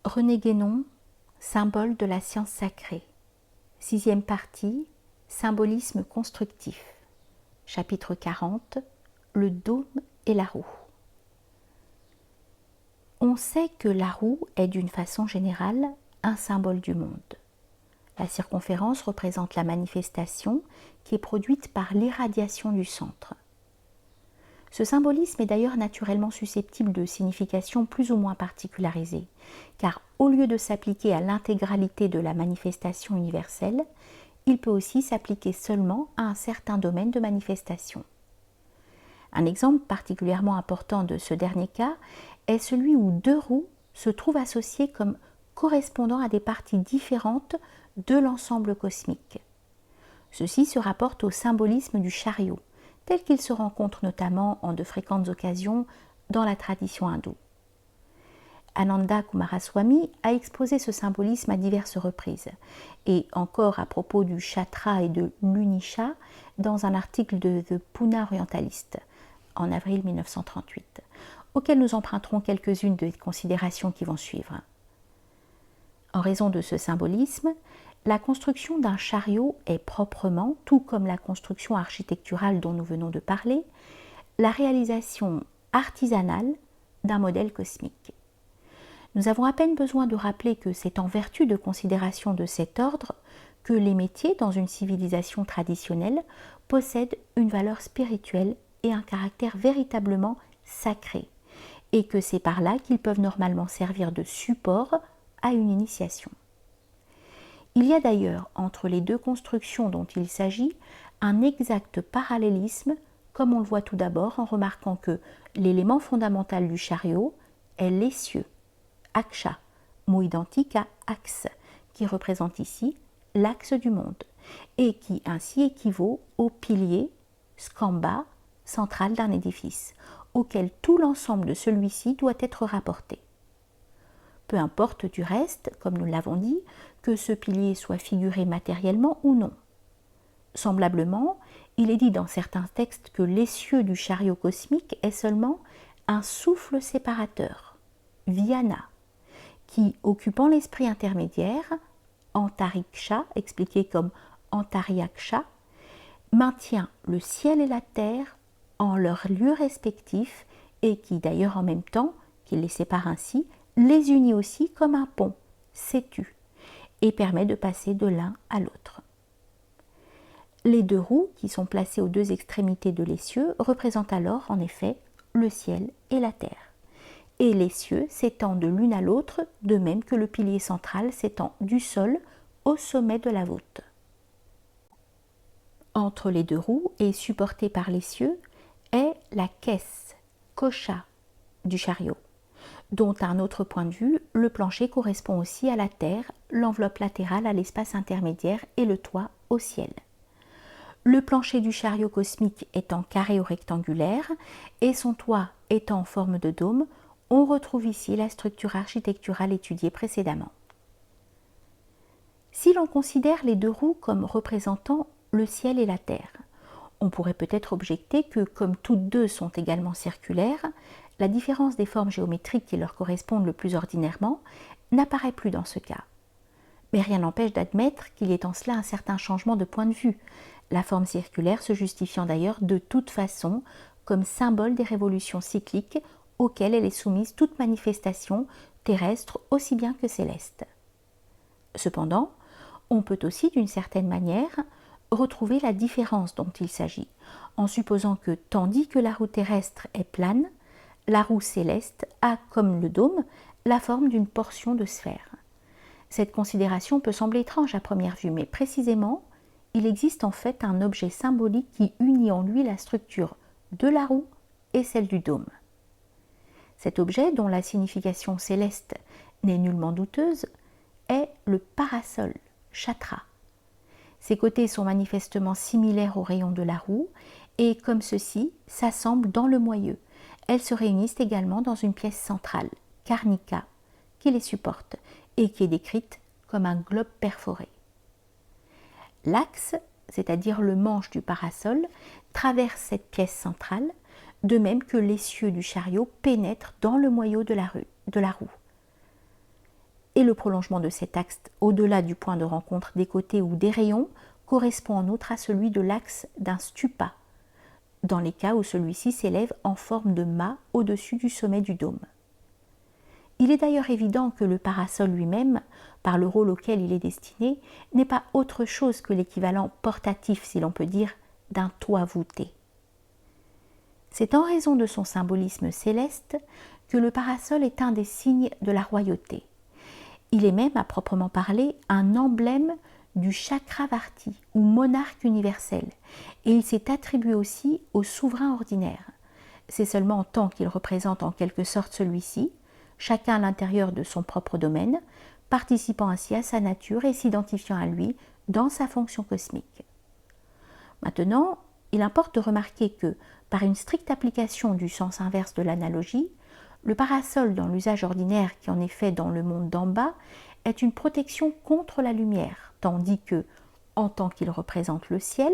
René Guénon, symbole de la science sacrée. 6e partie, symbolisme constructif. Chapitre 40, le dôme et la roue. On sait que la roue est d'une façon générale un symbole du monde. La circonférence représente la manifestation qui est produite par l'irradiation du centre. Ce symbolisme est d'ailleurs naturellement susceptible de significations plus ou moins particularisées, car au lieu de s'appliquer à l'intégralité de la manifestation universelle, il peut aussi s'appliquer seulement à un certain domaine de manifestation. Un exemple particulièrement important de ce dernier cas est celui où deux roues se trouvent associées comme correspondant à des parties différentes de l'ensemble cosmique. Ceci se rapporte au symbolisme du chariot, tel qu'il se rencontre notamment en de fréquentes occasions dans la tradition hindoue. Ananda Coomaraswamy a exposé ce symbolisme à diverses reprises, et encore à propos du Chatra et de l'Unisha dans un article de The Pune Orientalist en avril 1938, auquel nous emprunterons quelques-unes des considérations qui vont suivre. En raison de ce symbolisme, la construction d'un chariot est proprement, tout comme la construction architecturale dont nous venons de parler, la réalisation artisanale d'un modèle cosmique. Nous avons à peine besoin de rappeler que c'est en vertu de considérations de cet ordre que les métiers dans une civilisation traditionnelle possèdent une valeur spirituelle et un caractère véritablement sacré, et que c'est par là qu'ils peuvent normalement servir de support à une initiation. Il y a d'ailleurs entre les deux constructions dont il s'agit un exact parallélisme, comme on le voit tout d'abord en remarquant que l'élément fondamental du chariot est l'essieu, aksha, mot identique à axe, qui représente ici l'axe du monde, et qui ainsi équivaut au pilier, skamba, central d'un édifice, auquel tout l'ensemble de celui-ci doit être rapporté. Peu importe du reste, comme nous l'avons dit, que ce pilier soit figuré matériellement ou non. Semblablement, il est dit dans certains textes que l'essieu du chariot cosmique est seulement un souffle séparateur, vyana, qui, occupant l'esprit intermédiaire, antariksha, expliqué comme antaryaksha, maintient le ciel et la terre en leurs lieux respectifs et qui, d'ailleurs en même temps qu'il les sépare ainsi, les unit aussi comme un pont, setu, et permet de passer de l'un à l'autre. Les deux roues, qui sont placées aux deux extrémités de l'essieu, représentent alors en effet le ciel et la terre. Et l'essieu s'étend de l'une à l'autre, de même que le pilier central s'étend du sol au sommet de la voûte. Entre les deux roues et supportée par l'essieu est la caisse, kosha, du chariot, dont à un autre point de vue, le plancher correspond aussi à la terre, l'enveloppe latérale à l'espace intermédiaire et le toit au ciel. Le plancher du chariot cosmique étant carré ou rectangulaire et son toit étant en forme de dôme, on retrouve ici la structure architecturale étudiée précédemment. Si l'on considère les deux roues comme représentant le ciel et la terre, on pourrait peut-être objecter que, comme toutes deux sont également circulaires, la différence des formes géométriques qui leur correspondent le plus ordinairement n'apparaît plus dans ce cas. Mais rien n'empêche d'admettre qu'il y ait en cela un certain changement de point de vue, la forme circulaire se justifiant d'ailleurs de toute façon comme symbole des révolutions cycliques auxquelles elle est soumise toute manifestation terrestre aussi bien que céleste. Cependant, on peut aussi d'une certaine manière retrouver la différence dont il s'agit, en supposant que tandis que la roue terrestre est plane, la roue céleste a, comme le dôme, la forme d'une portion de sphère. Cette considération peut sembler étrange à première vue, mais précisément, il existe en fait un objet symbolique qui unit en lui la structure de la roue et celle du dôme. Cet objet, dont la signification céleste n'est nullement douteuse, est le parasol, chatra. Ses côtés sont manifestement similaires aux rayons de la roue et, comme ceux-ci, s'assemblent dans le moyeu. Elles se réunissent également dans une pièce centrale, karnika, qui les supporte et qui est décrite comme un globe perforé. L'axe, c'est-à-dire le manche du parasol, traverse cette pièce centrale, de même que l'essieu du chariot pénètre dans le moyeu de la roue. et le prolongement de cet axe au-delà du point de rencontre des côtés ou des rayons correspond en outre à celui de l'axe d'un stupa, dans les cas où celui-ci s'élève en forme de mât au-dessus du sommet du dôme. Il est d'ailleurs évident que le parasol lui-même, par le rôle auquel il est destiné, n'est pas autre chose que l'équivalent portatif, si l'on peut dire, d'un toit voûté. C'est en raison de son symbolisme céleste que le parasol est un des signes de la royauté. Il est même, à proprement parler, un emblème du Chakravarti, ou monarque universel, et il s'est attribué aussi au souverain ordinaire. C'est seulement en tant qu'il représente en quelque sorte celui-ci, chacun à l'intérieur de son propre domaine, participant ainsi à sa nature et s'identifiant à lui dans sa fonction cosmique. Maintenant, il importe de remarquer que, par une stricte application du sens inverse de l'analogie, le parasol dans l'usage ordinaire qui en est fait dans le monde d'en bas est une protection contre la lumière, tandis que, en tant qu'il représente le ciel,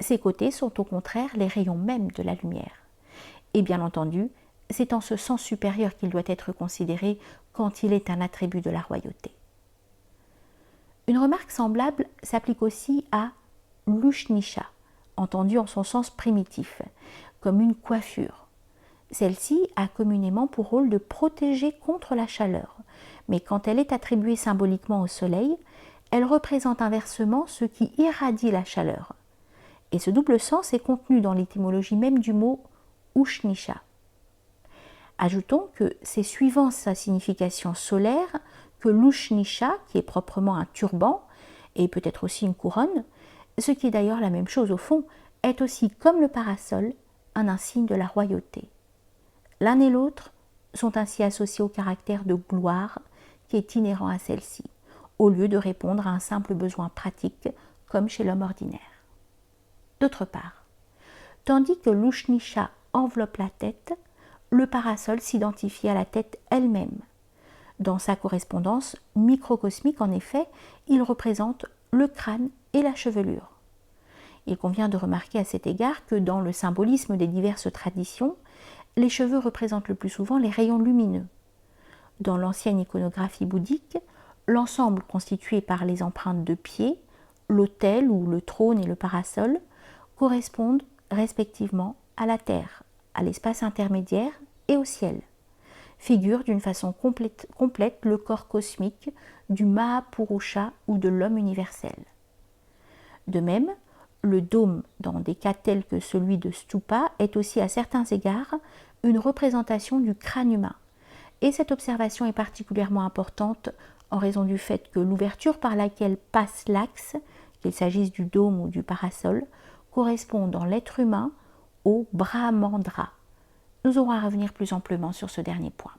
ses côtés sont au contraire les rayons mêmes de la lumière. Et bien entendu, c'est en ce sens supérieur qu'il doit être considéré quand il est un attribut de la royauté. Une remarque semblable s'applique aussi à l'ushnisha, entendue en son sens primitif, comme une coiffure. Celle-ci a communément pour rôle de protéger contre la chaleur, mais quand elle est attribuée symboliquement au soleil, elle représente inversement ce qui irradie la chaleur. Et ce double sens est contenu dans l'étymologie même du mot ushnisha. Ajoutons que c'est suivant sa signification solaire que l'ushnisha, qui est proprement un turban, et peut-être aussi une couronne, ce qui est d'ailleurs la même chose au fond, est aussi, comme le parasol, un insigne de la royauté. L'un et l'autre sont ainsi associés au caractère de gloire qui est inhérent à celle-ci, au lieu de répondre à un simple besoin pratique, comme chez l'homme ordinaire. D'autre part, tandis que l'ushnisha enveloppe la tête, le parasol s'identifie à la tête elle-même. Dans sa correspondance microcosmique, en effet, il représente le crâne et la chevelure. Il convient de remarquer à cet égard que dans le symbolisme des diverses traditions, les cheveux représentent le plus souvent les rayons lumineux. Dans l'ancienne iconographie bouddhique, l'ensemble constitué par les empreintes de pieds, l'autel ou le trône et le parasol, correspondent respectivement à la terre, à l'espace intermédiaire et au ciel. Figure d'une façon complète le corps cosmique du Mahapurusha ou de l'homme universel. De même, le dôme, dans des cas tels que celui de Stupa, est aussi à certains égards une représentation du crâne humain. Et cette observation est particulièrement importante en raison du fait que l'ouverture par laquelle passe l'axe, qu'il s'agisse du dôme ou du parasol, correspond dans l'être humain au Brahmandra. Nous aurons à revenir plus amplement sur ce dernier point.